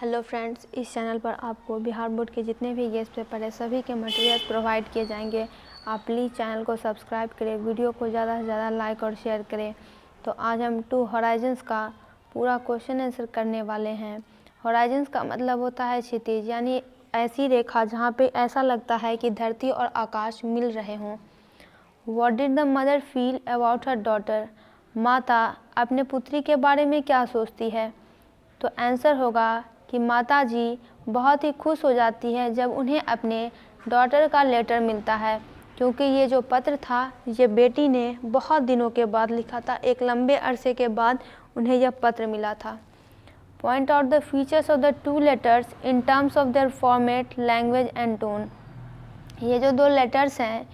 Hello friends, इस channel पर आपको बिहार बोर्ड के जितने भी गेस्ट पेपर है सभी के मटेरियल प्रोवाइड किए जाएंगे। आप प्लीज़ चैनल को सब्सक्राइब करें, वीडियो को ज़्यादा से ज़्यादा लाइक और शेयर करें। तो आज हम 2 हॉराइजन्स का पूरा क्वेश्चन आंसर करने वाले हैं। हॉराइजन्स का मतलब होता है क्षितिज, यानी ऐसी रेखा जहाँ पे ऐसा लगता है कि धरती और आकाश मिल रहे हों। What did the mother feel about her daughter? माता अपने पुत्री के बारे में क्या सोचती है? तो आंसर होगा कि माता जी बहुत ही खुश हो जाती है जब उन्हें अपने डॉटर का लेटर मिलता है, क्योंकि ये जो पत्र था ये बेटी ने बहुत दिनों के बाद लिखा था। एक लंबे अरसे के बाद उन्हें यह पत्र मिला था। Point out the features of the 2 letters in terms of their format, language and tone. ये जो 2 लेटर्स हैं,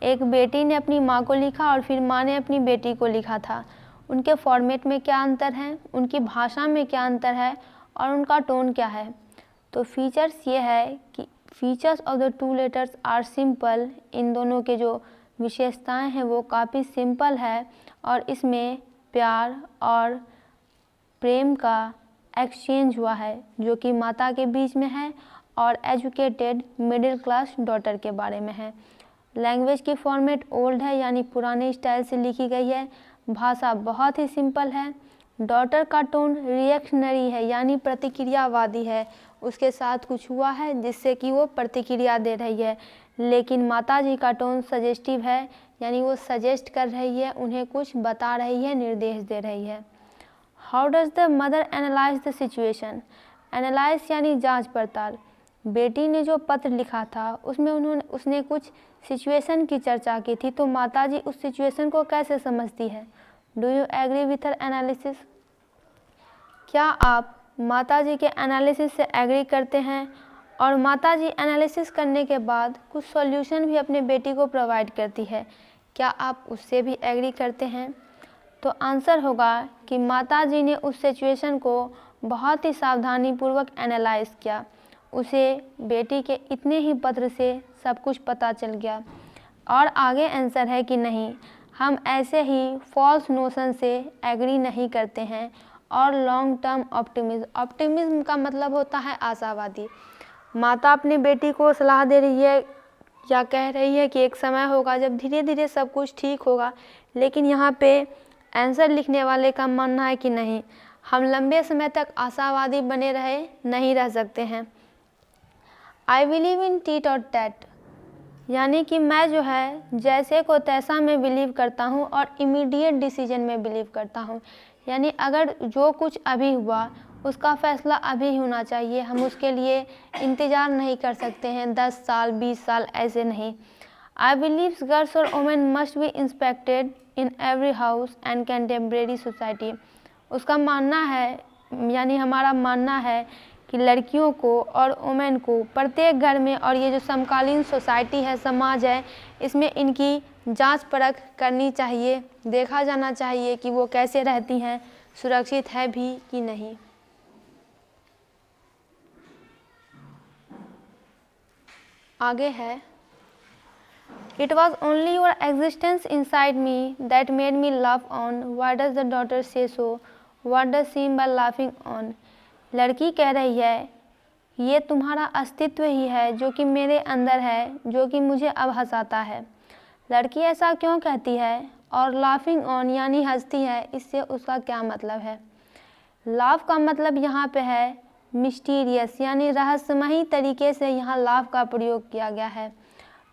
एक बेटी ने अपनी माँ को लिखा और फिर माँ ने अपनी बेटी को लिखा था। उनके फॉर्मेट में क्या अंतर है, उनकी भाषा में क्या अंतर है और उनका टोन क्या है? तो फीचर्स ये है कि features of the 2 letters are simple. इन दोनों के जो विशेषताएं हैं वो काफ़ी सिंपल है और इसमें प्यार और प्रेम का एक्सचेंज हुआ है जो कि माता के बीच में है और एजुकेटेड मिडिल क्लास डॉटर के बारे में है। लैंग्वेज की फॉर्मेट ओल्ड है, यानी पुराने स्टाइल से लिखी गई है। भाषा बहुत ही सिंपल है। डॉटर का टोन रिएक्शनरी है, यानी प्रतिक्रियावादी है। उसके साथ कुछ हुआ है जिससे कि वो प्रतिक्रिया दे रही है। लेकिन माताजी का टोन सजेस्टिव है, यानी वो सजेस्ट कर रही है, उन्हें कुछ बता रही है, निर्देश दे रही है। How does the mother analyse the situation? Analyse यानी जांच पड़ताल। बेटी ने जो पत्र लिखा था उसमें उसने कुछ सिचुएशन की चर्चा की थी, तो माताजी उस सिचुएशन को कैसे समझती है? Do you agree with her analysis? क्या आप माताजी के एनालिसिस से एग्री करते हैं? और माताजी एनालिसिस करने के बाद कुछ सॉल्यूशन भी अपने बेटी को प्रोवाइड करती है, क्या आप उससे भी एग्री करते हैं? तो आंसर होगा कि माताजी ने उस सिचुएशन को बहुत ही सावधानीपूर्वक एनालाइज किया। उसे बेटी के इतने ही पत्र से सब कुछ पता चल गया। और आगे आंसर है कि नहीं, हम ऐसे ही फॉल्स नोशन से एग्री नहीं करते हैं। और लॉन्ग टर्म ऑप्टिमिज्म, ऑप्टिमिज्म का मतलब होता है आशावादी। माता अपनी बेटी को सलाह दे रही है या कह रही है कि एक समय होगा जब धीरे धीरे सब कुछ ठीक होगा, लेकिन यहाँ पे आंसर लिखने वाले का मानना है कि नहीं, हम लंबे समय तक आशावादी बने नहीं रह सकते हैं। आई बिलीव इन टीट और टैट, यानी कि मैं जो है जैसे को तैसा में बिलीव करता हूँ और इमीडिएट डिसीजन में बिलीव करता हूँ। यानी अगर जो कुछ अभी हुआ उसका फैसला अभी ही होना चाहिए, हम उसके लिए इंतज़ार नहीं कर सकते हैं 10 साल 20 साल, ऐसे नहीं। आई बिलीव गर्ल्स और women must be inspected in every house and contemporary society. उसका मानना है, यानी हमारा मानना है कि लड़कियों को और वुमेन को प्रत्येक घर में और ये जो समकालीन सोसाइटी है, समाज है, इसमें इनकी जांच परख करनी चाहिए, देखा जाना चाहिए कि वो कैसे रहती हैं, सुरक्षित है भी कि नहीं। आगे है, it was only your existence inside me that made me laugh on, why does the daughter say so, what does seem by laughing on. लड़की कह रही है ये तुम्हारा अस्तित्व ही है जो कि मेरे अंदर है, जो कि मुझे अब हंसाता है। लड़की ऐसा क्यों कहती है? और लाफिंग ऑन यानी हंसती है, इससे उसका क्या मतलब है? लाफ का मतलब यहाँ पे है मिस्टीरियस, यानी रहस्यमयी तरीके से यहाँ लाफ का प्रयोग किया गया है।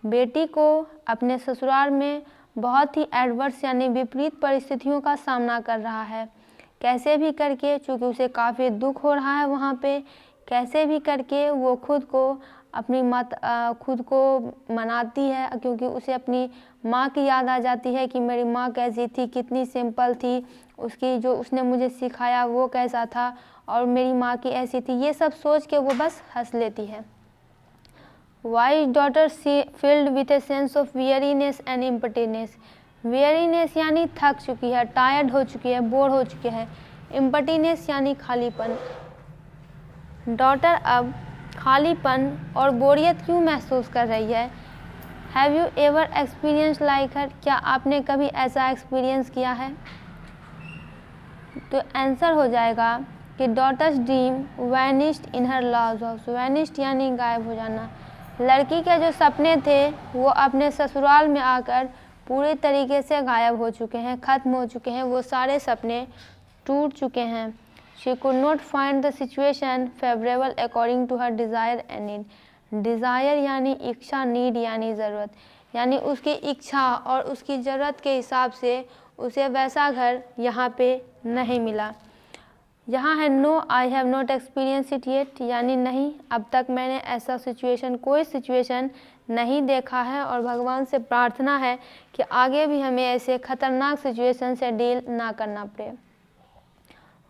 बेटी को अपने ससुराल में बहुत ही एडवर्स यानी विपरीत परिस्थितियों का सामना कर रहा है। कैसे भी करके, चूँकि उसे काफ़ी दुख हो रहा है वहाँ पे, कैसे भी करके वो खुद को मनाती है, क्योंकि उसे अपनी माँ की याद आ जाती है कि मेरी माँ कैसी थी, कितनी सिंपल थी, उसकी जो उसने मुझे सिखाया वो कैसा था और मेरी माँ की ऐसी थी। ये सब सोच के वो बस हंस लेती है। Wise daughter filled with a sense of weariness and emptiness. Weariness यानी थक चुकी है, टायर्ड हो चुकी है, बोर हो चुकी है। इम्पटीनेस यानी खालीपन। डॉटर अब खालीपन और बोरियत क्यों महसूस कर रही है? Have you ever experience like her? क्या आपने कभी ऐसा एक्सपीरियंस किया है? तो आंसर हो जाएगा कि डॉटर्स ड्रीम वैनिश्ड इन हर लॉज हाउस। वैनिश्ड यानी गायब हो जाना। लड़की के जो सपने थे वो अपने ससुराल में आकर पूरे तरीके से गायब हो चुके हैं, ख़त्म हो चुके हैं, वो सारे सपने टूट चुके हैं। She could not find the situation favourable according to her desire and need. Desire यानी इच्छा, नीड यानी ज़रूरत, यानी उसकी इच्छा और उसकी ज़रूरत के हिसाब से उसे वैसा घर यहाँ पे नहीं मिला। यहाँ है no I have not experience it yet, यानी नहीं, अब तक मैंने ऐसा सिचुएशन, कोई सिचुएशन नहीं देखा है और भगवान से प्रार्थना है कि आगे भी हमें ऐसे ख़तरनाक सिचुएशन से डील ना करना पड़े।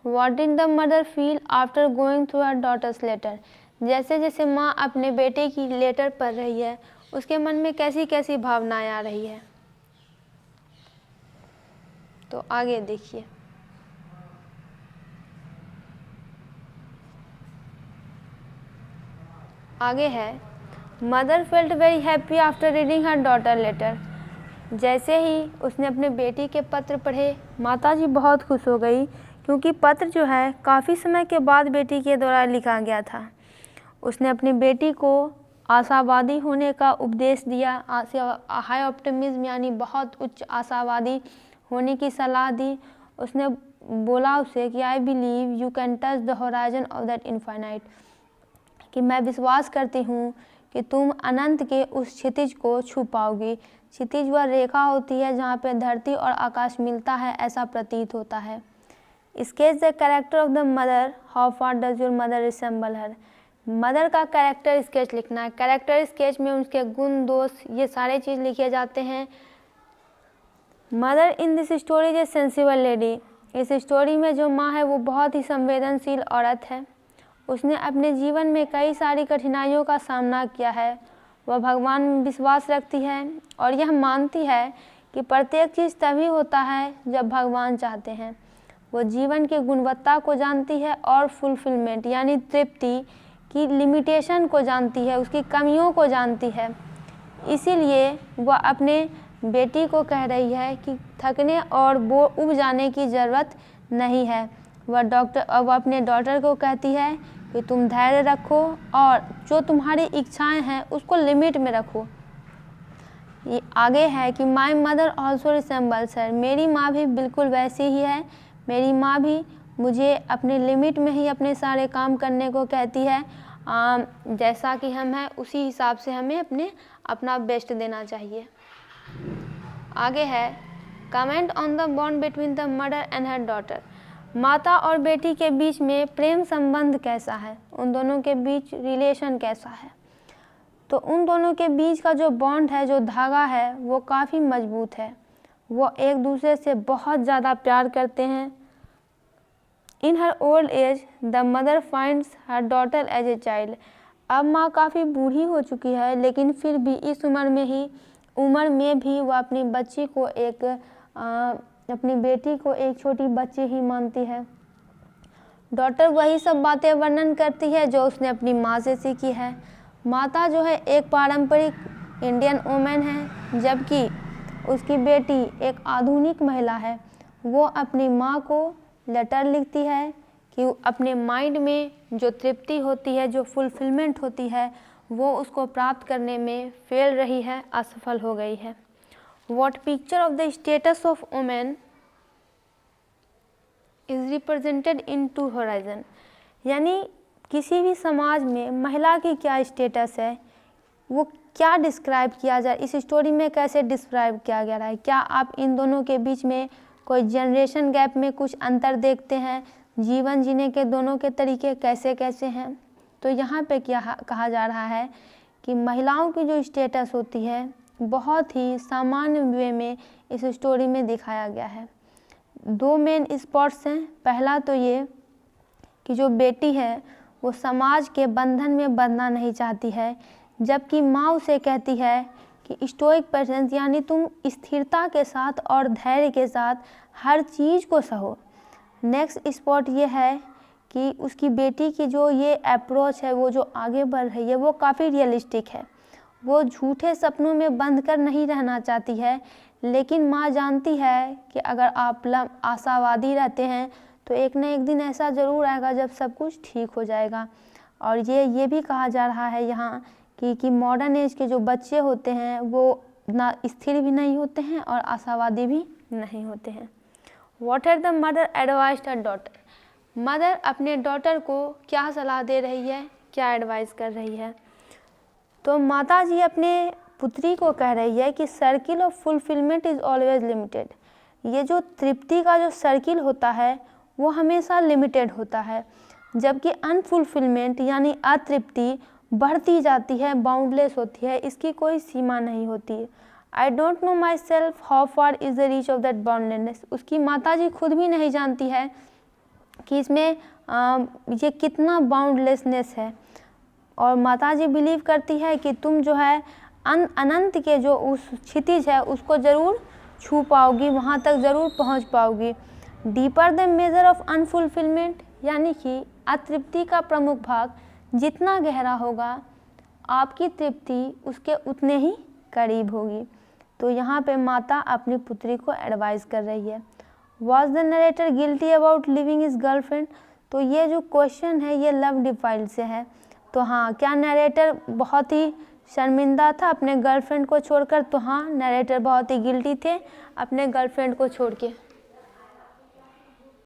What did the mother feel after going through her daughter's letter? जैसे जैसे माँ अपने बेटे की लेटर पढ़ रही है उसके मन में कैसी कैसी भावनाएं आ रही है, तो आगे देखिए। आगे है mother felt very happy after reading her daughter letter. जैसे ही उसने अपने बेटी के पत्र पढ़े माता जी बहुत खुश हो गई, क्योंकि पत्र जो है काफ़ी समय के बाद बेटी के द्वारा लिखा गया था। उसने अपनी बेटी को आशावादी होने का उपदेश दिया, हाई ऑप्टिमिज्म यानी बहुत उच्च आशावादी होने की सलाह दी। उसने बोला उसे कि I believe you can touch the horizon of that infinite, कि मैं विश्वास करती हूँ कि तुम अनंत के उस क्षितिज को छू पाओगी। क्षितिज वह रेखा होती है जहाँ पे धरती और आकाश मिलता है, ऐसा प्रतीत होता है। Sketch the character of the mother, how far does your mother resemble her. Mother का कैरेक्टर स्केच लिखना है। कैरेक्टर स्केच में उसके गुण, दोष, ये सारे चीज़ लिखे जाते हैं। Mother in this story is a sensible lady. इस स्टोरी में जो माँ है वो बहुत ही संवेदनशील औरत है। उसने अपने जीवन में कई सारी कठिनाइयों का सामना किया है। वह भगवान में विश्वास रखती है और यह मानती है कि प्रत्येक चीज़ तभी होता है जब भगवान चाहते हैं। वो जीवन की गुणवत्ता को जानती है और फुलफिलमेंट यानी तृप्ति की लिमिटेशन को जानती है, उसकी कमियों को जानती है। इसीलिए वह अपने बेटी को कह रही है कि थकने और वो उब जाने की ज़रूरत नहीं है। वह अपने डॉटर को कहती है कि तुम धैर्य रखो और जो तुम्हारी इच्छाएं हैं उसको लिमिट में रखो। ये आगे है कि माई मदर ऑल्सो रिसेंबल्स हर। मेरी माँ भी बिल्कुल वैसी ही है। मेरी माँ भी मुझे अपने लिमिट में ही अपने सारे काम करने को कहती है। जैसा कि हम हैं उसी हिसाब से हमें अपना बेस्ट देना चाहिए। आगे है comment on the bond between the mother and her daughter. माता और बेटी के बीच में प्रेम संबंध कैसा है, उन दोनों के बीच रिलेशन कैसा है। तो उन दोनों के बीच का जो बॉन्ड है, जो धागा है, वो काफ़ी मजबूत है। वो एक दूसरे से बहुत ज़्यादा प्यार करते हैं। In her old age the mother finds her daughter as a child. अब माँ काफ़ी बूढ़ी हो चुकी है, लेकिन फिर भी इस उम्र में भी वह अपनी बच्ची को अपनी बेटी को एक छोटी बच्ची ही मानती है। डॉटर वही सब बातें वर्णन करती है जो उसने अपनी माँ से सीखी है। माता जो है एक पारंपरिक इंडियन वुमेन है, जबकि उसकी बेटी एक आधुनिक महिला है। वो अपनी माँ को लेटर लिखती है कि अपने माइंड में जो तृप्ति होती है, जो फुलफिलमेंट होती है, वो उसको प्राप्त करने में फेल रही है, असफल हो गई है। What picture of the status of women is represented in two horizon। यानी किसी भी समाज में महिला की क्या स्टेटस है, वो क्या डिस्क्राइब किया जाए, इस स्टोरी में कैसे डिस्क्राइब किया गया है। क्या आप इन दोनों के बीच में कोई जनरेशन गैप में कुछ अंतर देखते हैं, जीवन जीने के दोनों के तरीके कैसे कैसे हैं। तो यहाँ पे क्या कहा जा रहा है कि महिलाओं की जो स्टेटस होती है बहुत ही सामान्य वे में इस स्टोरी में दिखाया गया है। दो मेन स्पॉट्स हैं। पहला तो ये कि जो बेटी है वो समाज के बंधन में बंधना नहीं चाहती है, जबकि माँ उसे कहती है कि स्टोइक पेशेंस यानी तुम स्थिरता के साथ और धैर्य के साथ हर चीज़ को सहो। नेक्स्ट स्पॉट ये है कि उसकी बेटी की जो ये अप्रोच है, वो जो आगे बढ़ रही है, वो काफ़ी रियलिस्टिक है। वो झूठे सपनों में बंध कर नहीं रहना चाहती है, लेकिन माँ जानती है कि अगर आप आशावादी रहते हैं तो एक न एक दिन ऐसा ज़रूर आएगा जब सब कुछ ठीक हो जाएगा। और ये भी कहा जा रहा है यहाँ कि मॉडर्न एज के जो बच्चे होते हैं वो ना स्थिर भी नहीं होते हैं और आशावादी भी नहीं होते हैं। What are the mother advised her daughter? Mother अपने डॉटर को क्या सलाह दे रही है, क्या एडवाइस कर रही है? तो माता जी अपने पुत्री को कह रही है कि circle of fulfilment is always limited. ये जो तृप्ति का जो सर्किल होता है वो हमेशा लिमिटेड होता है, जबकि अनफुलफिलमेंट यानी अतृप्ति बढ़ती जाती है, बाउंडलेस होती है, इसकी कोई सीमा नहीं होती। I don't know my self how far is the reach of that boundlessness. उसकी माता जी खुद भी नहीं जानती है कि इसमें ये कितना बाउंडलेसनेस है। और माता जी बिलीव करती है कि तुम जो है अनंत के जो उस क्षितिज है उसको ज़रूर छू पाओगी, वहाँ तक ज़रूर पहुँच पाओगी। Deeper the measure of unfulfilment यानी कि अतृप्ति का प्रमुख भाग जितना गहरा होगा आपकी तृप्ति उसके उतने ही करीब होगी। तो यहाँ पे माता अपनी पुत्री को एडवाइस कर रही है। Was the narrator guilty about living his girlfriend? तो ये जो क्वेश्चन है ये लव डिफाइल से है। तो हाँ, क्या नरेटर बहुत ही शर्मिंदा था अपने गर्लफ्रेंड को छोड़कर? तो हाँ, नरेटर बहुत ही गिल्टी थे अपने गर्लफ्रेंड को छोड़ के।